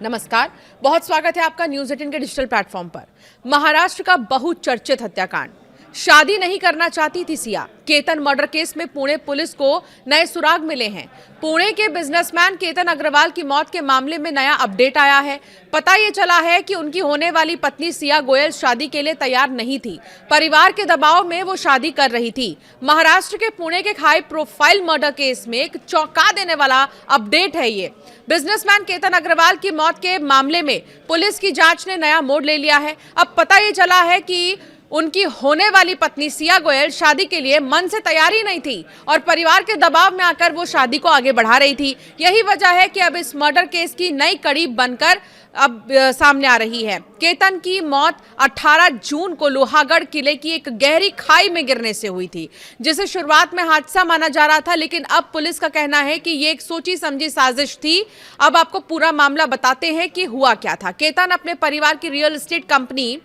नमस्कार, बहुत स्वागत है आपका न्यूज 18 के डिजिटल प्लेटफॉर्म पर। महाराष्ट्र का बहुचर्चित हत्याकांड। शादी नहीं करना चाहती थी सिया। केतन मर्डर केस में पुणे पुलिस को नए सुराग मिले हैं। पुणे के बिजनेसमैन केतन अग्रवाल की मौत के मामले में नया अपडेट आया है। पता ये चला है कि उनकी होने वाली पत्नी सिया गोयल शादी के लिए तैयार नहीं थी। परिवार के दबाव में वो शादी कर रही थी। महाराष्ट्र के पुणे के हाई प्रोफाइल मर्डर केस में एक चौंका देने वाला अपडेट है ये। बिजनेसमैन केतन अग्रवाल की मौत के मामले में पुलिस की जांच ने नया मोड़ ले लिया है। अब पता ये चला है कि उनकी होने वाली पत्नी सिया गोयल शादी के लिए मन से तैयार ही नहीं थी और परिवार के दबाव में आकर वो शादी को आगे बढ़ा रही थी। यही वजह है कि अब इस मर्डर केस की नई कड़ी बनकर अब सामने आ रही है। केतन की मौत 18 जून को लोहागढ़ किले की एक गहरी खाई में गिरने से हुई थी, जिसे शुरुआत में हादसा माना जा रहा था, लेकिन अब पुलिस का कहना है कि ये एक सोची समझी साजिश थी। अब आपको पूरा मामला बताते हैं कि हुआ क्या था। केतन अपने परिवार की real estate company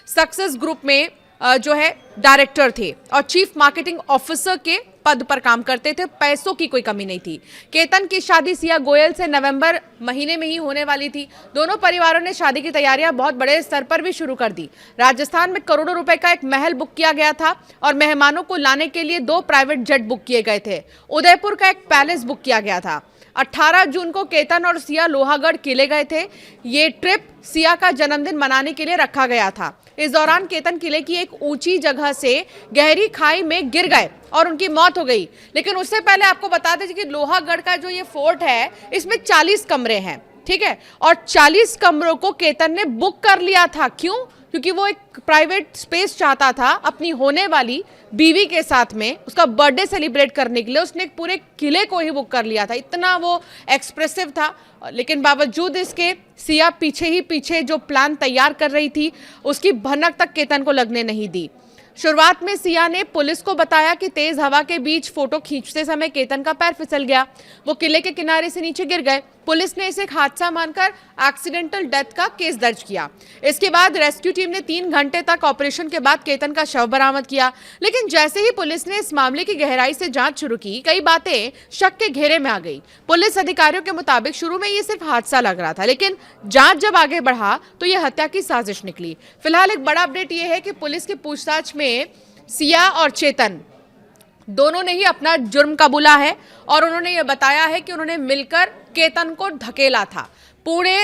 success group में जो है डायरेक्टर थे और चीफ मार्केटिंग ऑफिसर के पद पर काम करते थे। पैसों की कोई कमी नहीं थी। केतन की शादी सिया गोयल से नवंबर महीने में ही होने वाली थी। दोनों परिवारों ने शादी की तैयारियां बहुत बड़े स्तर पर भी शुरू कर दी। राजस्थान में करोड़ों रुपए का एक महल बुक किया गया था और मेहमानों को लाने के लिए 2 प्राइवेट जेट बुक किए गए थे। उदयपुर का एक पैलेस बुक किया गया था। 18 जून को केतन और सिया लोहागढ़ किले गए थे। ये ट्रिप सिया का जन्मदिन मनाने के लिए रखा गया था। इस दौरान केतन किले की एक ऊंची जगह से गहरी खाई में गिर गए और उनकी मौत हो गई। लेकिन उससे पहले आपको बता दें कि लोहागढ़ का जो ये फोर्ट है, इसमें 40 कमरे हैं, ठीक है, और 40 कमरों को केतन ने बुक कर लिया था। क्यों? क्योंकि वो एक प्राइवेट स्पेस चाहता था अपनी होने वाली बीवी के साथ में उसका बर्थडे सेलिब्रेट करने के लिए। उसने एक पूरे किले को ही बुक कर लिया था, इतना वो एक्सप्रेसिव था। लेकिन बावजूद इसके सिया पीछे जो प्लान तैयार कर रही थी, उसकी भनक तक केतन को लगने नहीं दी। शुरुआत में सिया ने पुलिस को बताया कि तेज हवा के बीच फोटो खींचते समय केतन का पैर फिसल गया। वो किले के किनारे से नीचे गिर गए। पुलिस ने इसे एक हादसा मानकर एक्सीडेंटल डेथ का केस दर्ज किया। इसके बाद रेस्क्यू टीम ने 3 घंटे तक ऑपरेशन के बाद केतन का शव बरामद किया। लेकिन जैसे ही पुलिस ने इस मामले की गहराई से जांच शुरू की, कई बातें शक के घेरे में आ गई। पुलिस अधिकारियों के मुताबिक शुरू में ये सिर्फ हादसा लग रहा था, लेकिन जांच जब आगे बढ़ा तो ये हत्या की साजिश निकली। फिलहाल एक बड़ा अपडेट ये है कि पुलिस की पूछताछ में सिया और चेतन दोनों ने ही अपना जुर्म कबूला है और उन्होंने ये बताया है कि उन्होंने मिलकर केतन को धकेला था। पुणे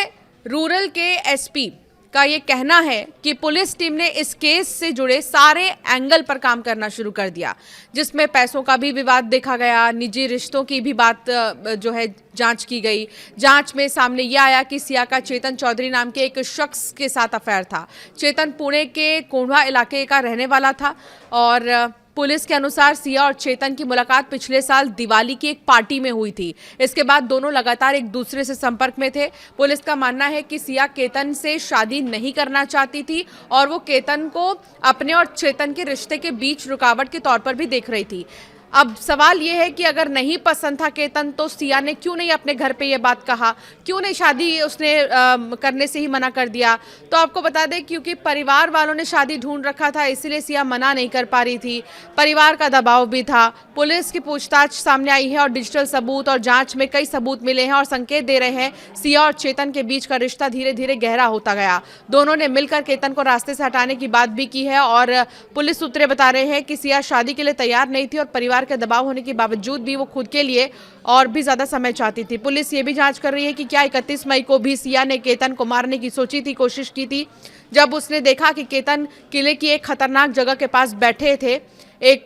रूरल के एसपी का ये कहना है कि पुलिस टीम ने इस केस से जुड़े सारे एंगल पर काम करना शुरू कर दिया, जिसमें पैसों का भी विवाद देखा गया, निजी रिश्तों की भी बात जो है जांच की गई। जांच में सामने यह आया कि सिया का चेतन चौधरी नाम के एक शख्स के साथ अफेयर था। चेतन पुणे के कोंढवा इलाके का रहने वाला था और पुलिस के अनुसार सिया और चेतन की मुलाकात पिछले साल दिवाली की एक पार्टी में हुई थी। इसके बाद दोनों लगातार एक दूसरे से संपर्क में थे। पुलिस का मानना है कि सिया केतन से शादी नहीं करना चाहती थी और वो केतन को अपने और चेतन के रिश्ते के बीच रुकावट के तौर पर भी देख रही थी। अब सवाल ये है कि अगर नहीं पसंद था केतन तो सिया ने क्यों नहीं अपने घर पे ये बात कहा, क्यों नहीं शादी उसने करने से ही मना कर दिया। तो आपको बता दें क्योंकि परिवार वालों ने शादी ढूंढ रखा था, इसलिए सिया मना नहीं कर पा रही थी। परिवार का दबाव भी था। पुलिस की पूछताछ सामने आई है और डिजिटल सबूत और जांच में कई सबूत मिले हैं और संकेत दे रहे हैं सिया और चेतन के बीच का रिश्ता धीरे धीरे गहरा होता गया। दोनों ने मिलकर केतन को रास्ते से हटाने की बात भी की है और पुलिस सूत्रे बता रहे हैं कि सिया शादी के लिए तैयार नहीं थी और परिवार के दबाव होने के बावजूद भी वो खुद के लिए और भी ज्यादा समय चाहती थी। पुलिस ये भी जांच कर रही है कि क्या 31 मई को भी सिया ने केतन को मारने की कोशिश की थी, जब उसने देखा कि केतन किले की एक खतरनाक जगह के पास बैठे थे। एक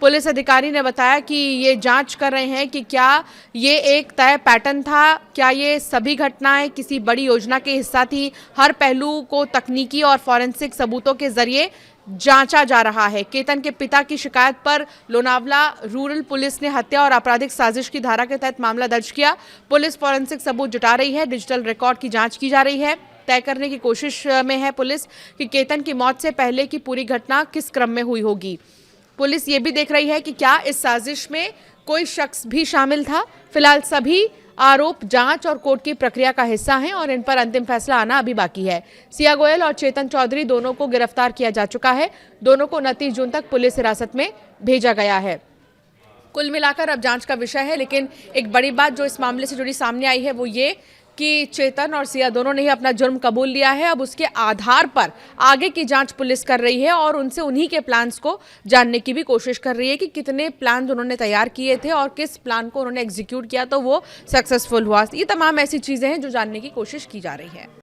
पुलिस अधिकारी ने बताया कि ये जांच कर रहे हैं कि क्या ये एक तय पैटर्न था, क्या ये सभी घटनाएं किसी बड़ी योजना के हिस्सा थी। हर पहलू को तकनीकी और फॉरेंसिक सबूतों के जरिए जांचा जा रहा है। केतन के पिता की शिकायत पर लोनावला रूरल पुलिस ने हत्या और आपराधिक साजिश की धारा के तहत मामला दर्ज किया। पुलिस फॉरेंसिक सबूत जुटा रही है, डिजिटल रिकॉर्ड की जांच की जा रही है। तय करने की कोशिश में है पुलिस कि केतन की मौत से पहले की पूरी घटना किस क्रम में हुई होगी। पुलिस ये भी देख रही है कि क्या इस साजिश में कोई शख्स भी शामिल था। फिलहाल सभी आरोप जांच और कोर्ट की प्रक्रिया का हिस्सा हैं और इन पर अंतिम फैसला आना अभी बाकी है। सिया गोयल और चेतन चौधरी दोनों को गिरफ्तार किया जा चुका है। दोनों को 29 जून तक पुलिस हिरासत में भेजा गया है। कुल मिलाकर अब जांच का विषय है, लेकिन एक बड़ी बात जो इस मामले से जुड़ी सामने आई है वो ये कि चेतन और सिया दोनों ने ही अपना जुर्म कबूल लिया है। अब उसके आधार पर आगे की जांच पुलिस कर रही है और उनसे उन्हीं के प्लान्स को जानने की भी कोशिश कर रही है कि कितने प्लान उन्होंने तैयार किए थे और किस प्लान को उन्होंने एग्जीक्यूट किया तो वो सक्सेसफुल हुआ। ये तमाम ऐसी चीज़ें हैं जो जानने की कोशिश की जा रही है।